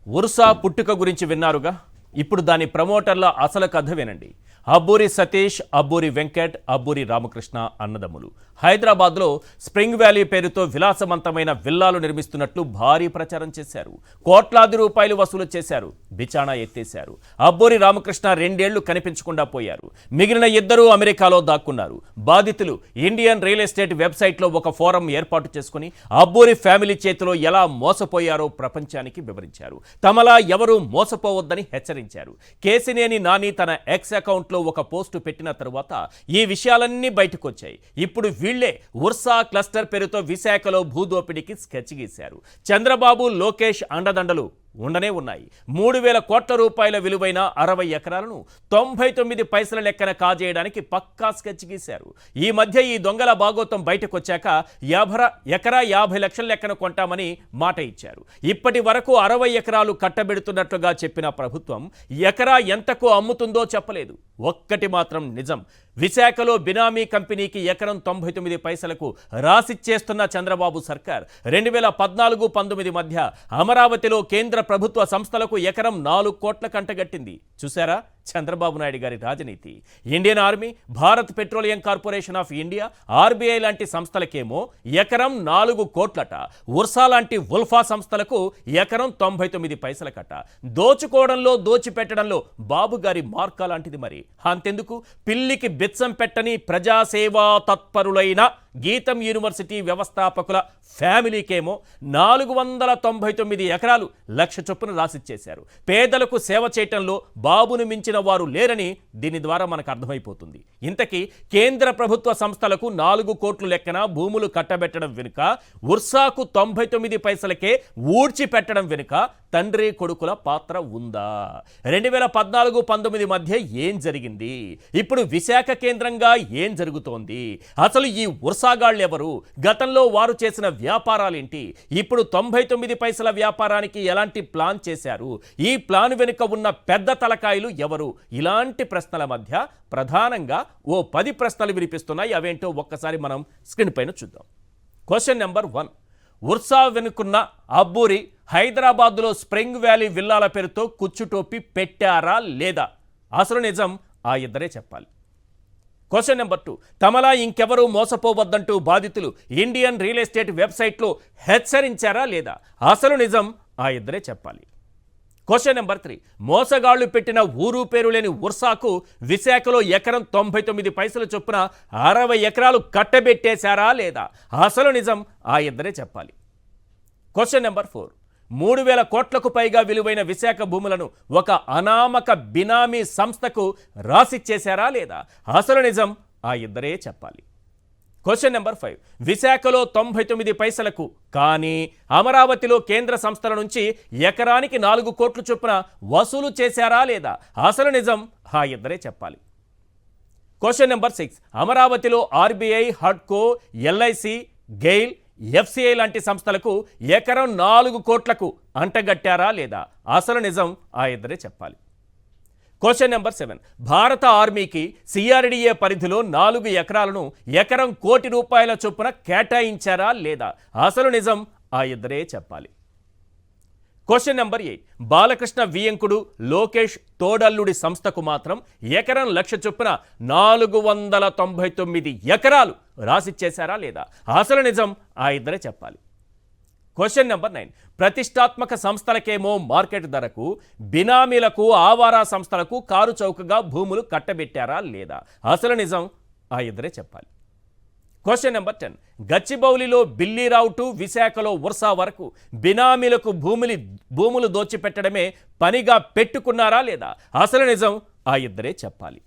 Ursa పుట్టుక గురించి విన్నారుగా. ఇప్పుడు దాని ప్రమోటర్ల అసలు కథ వినండి. అబ్బూరి సతీష్, అబ్బూరి వెంకట్, అబ్బూరి రామకృష్ణ అన్నదమ్ములు హైదరాబాద్లో స్ప్రింగ్ వ్యాలీ పేరుతో విలాసవంతమైన విల్లాలు నిర్మిస్తున్నట్లు భారీ ప్రచారం చేశారు. కోట్లాది రూపాయలు వసూలు చేశారు. బిచాణా ఎత్తేశారు. అబ్బూరి రామకృష్ణ 2 ఏళ్లు కనిపించకుండా పోయారు. మిగిలిన ఇద్దరూ అమెరికాలో దాక్కున్నారు. బాధితులు ఇండియన్ రియల్ ఎస్టేట్ వెబ్సైట్లో ఒక ఫోరం ఏర్పాటు చేసుకుని అబ్బూరి ఫ్యామిలీ చేతిలో ఎలా మోసపోయారో ప్రపంచానికి వివరించారు. తమలా ఎవరూ మోసపోవద్దని హెచ్చరించారు. కేసినేని నాని తన ఎక్స్ అకౌంట్లో ఒక పోస్టు పెట్టిన తరువాత ఈ విషయాలన్నీ బయటకు వచ్చాయి. ఇప్పుడు వీళ్లే ఉర్సా క్లస్టర్ పేరుతో విశాఖలో భూదోపిడికి స్కెచ్ గీశారు. చంద్రబాబు, లోకేష్ అండదండలు ఉండనే ఉన్నాయి. 3,000 కోట్ల రూపాయల విలువైన 60 ఎకరాలను 99 పైసల లెక్కన కాజేయడానికి పక్కా స్కెచ్ గీశారు. ఈ మధ్య ఈ దొంగల బాగోతం బయటకు వచ్చాక ఎకరా 50 లక్షల లెక్కన కొంటామని మాట ఇచ్చారు. ఇప్పటి వరకు 60 ఎకరాలు కట్టబెడుతున్నట్లుగా చెప్పిన ప్రభుత్వం ఎకరా ఎంతకు అమ్ముతుందో చెప్పలేదు. ఒక్కటి మాత్రం నిజం, విశాఖలో బినామీ కంపెనీకి ఎకరం 99 పైసలకు రాసిచ్చేస్తున్న చంద్రబాబు సర్కార్ 2014-19 మధ్య అమరావతిలో కేంద్ర ప్రభుత్వ సంస్థలకు ఎకరం 4 కోట్ల కంటగట్టింది. చూసారా చంద్రబాబు నాయుడు గారి రాజనీతి. Indian army, Bharat petroleum corporation of India, RBI లాంటి సంస్థలకేమో ఎకరం 4 కోట్లట. ఉర్సా లాంటి ఉల్ఫా సంస్థలకు ఎకరం 99 పైసలకట. దోచుకోవడంలో దోచిపెట్టడంలో బాబు గారి మార్కా లాంటిది. మరి అంతెందుకు, పిల్లికి బిచ్చం పెట్టని ప్రజాసేవా తత్పరులైన గీతం యూనివర్సిటీ వ్యవస్థాపకుల ఫ్యామిలీకేమో 499 ఎకరాలు లక్ష చొప్పున రాసిచ్చేశారు. పేదలకు సేవ చేయటంలో బాబును మించిన వారు లేరని దీని ద్వారా మనకు అర్థమైపోతుంది. ఇంతకీ కేంద్ర ప్రభుత్వ సంస్థలకు 4 కోట్లు లెక్కన భూములు కట్టబెట్టడం వెనుక, ఉర్సాకు 99 పైసలకే ఊడ్చిపెట్టడం వెనుక తండ్రి కొడుకుల పాత్ర ఉందా? 2014-19 మధ్య ఏం జరిగింది? ఇప్పుడు విశాఖ కేంద్రంగా ఏం జరుగుతోంది? అసలు ఈ ఉర్సాగాళ్ళెవరు? గతంలో వారు చేసిన వ్యాపారాలేంటి? ఇప్పుడు 99 పైసల వ్యాపారానికి ఎలాంటి ప్లాన్ చేశారు? ఈ ప్లాన్ వెనుక ఉన్న పెద్ద తలకాయలు ఎవరు? ఇలాంటి ప్రశ్నల మధ్య ప్రధానంగా ఓ 10 ప్రశ్నలు వినిపిస్తున్నాయి. అవేంటో ఒక్కసారి మనం స్క్రీన్ పైన చూద్దాం. క్వశ్చన్ నెంబర్ 1, ఉర్సా వెనుకున్న అబ్బూరి హైదరాబాద్లో స్ప్రింగ్ వ్యాలీ విల్లాల పేరుతో కుచ్చుటోపి పెట్టారా లేదా? అసలు నిజం ఆ ఇద్దరే చెప్పాలి. క్వశ్చన్ నెంబర్ 2, తమలా ఇంకెవరూ మోసపోవద్దంటూ బాధితులు ఇండియన్ రియల్ ఎస్టేట్ వెబ్సైట్లో హెచ్చరించారా లేదా? అసలు నిజం ఆ ఇద్దరే చెప్పాలి. క్వశ్చన్ నెంబర్ 3, మోసగాళ్లు పెట్టిన ఊరు పేరు లేని ఉర్సాకు విశాఖలో ఎకరం 99 పైసల చొప్పున 60 ఎకరాలు కట్టబెట్టేశారా లేదా? అసలు నిజం ఆ ఇద్దరే చెప్పాలి. క్వశ్చన్ నెంబర్ 4, 3,000 కోట్లకు పైగా విలువైన విశాఖ భూములను ఒక అనామక బినామీ సంస్థకు రాసిచ్చేశారా లేదా? అసలు నిజం ఆ ఇద్దరే చెప్పాలి. క్వశ్చన్ నెంబర్ 5, విశాఖలో 99 పైసలకు కానీ అమరావతిలో కేంద్ర సంస్థల నుంచి ఎకరానికి 4 కోట్ల చొప్పున వసూలు చేశారా లేదా? అసలు నిజం ఆ ఇద్దరే చెప్పాలి. క్వశ్చన్ నెంబర్ 6, అమరావతిలో ఆర్బీఐ, హడ్కో, ఎల్ఐసి, గెయిల్, ఎఫ్సిఐ లాంటి సంస్థలకు ఎకరం 4 కోట్లకు అంటగట్టారా లేదా? అసలు నిజం ఆ ఇద్దరే చెప్పాలి. క్వశ్చన్ నెంబర్ 7, భారత ఆర్మీకి సిఆర్డీఏ పరిధిలో 4 ఎకరాలను ఎకరం 1 కోటి రూపాయల చొప్పున కేటాయించారా లేదా? అసలు నిజం ఆ ఇద్దరే చెప్పాలి. క్వశ్చన్ నెంబర్ 8, బాలకృష్ణ వియంకుడు, లోకేష్ తోడల్లుడి సంస్థకు మాత్రం ఎకరం 1,00,000 చొప్పున 499 ఎకరాలు రాసిచ్చేశారా లేదా? అసలు నిజం ఆ ఇద్దరే చెప్పాలి. క్వశ్చన్ నెంబర్ 9, ప్రతిష్టాత్మక సంస్థలకేమో మార్కెట్ ధరకు, బినామీలకు, ఆవారా సంస్థలకు కారు చౌకగా భూములు కట్టబెట్టారా లేదా? అసలు నిజం ఆ ఇద్దరే చెప్పాలి. క్వశ్చన్ నెంబర్ 10, గచ్చిబౌలిలో బిల్లీరావు టు విశాఖలో ఉర్సా వరకు బినామీలకు భూములు దోచిపెట్టడమే పనిగా పెట్టుకున్నారా లేదా? అసలు నిజం ఆ ఇద్దరే చెప్పాలి.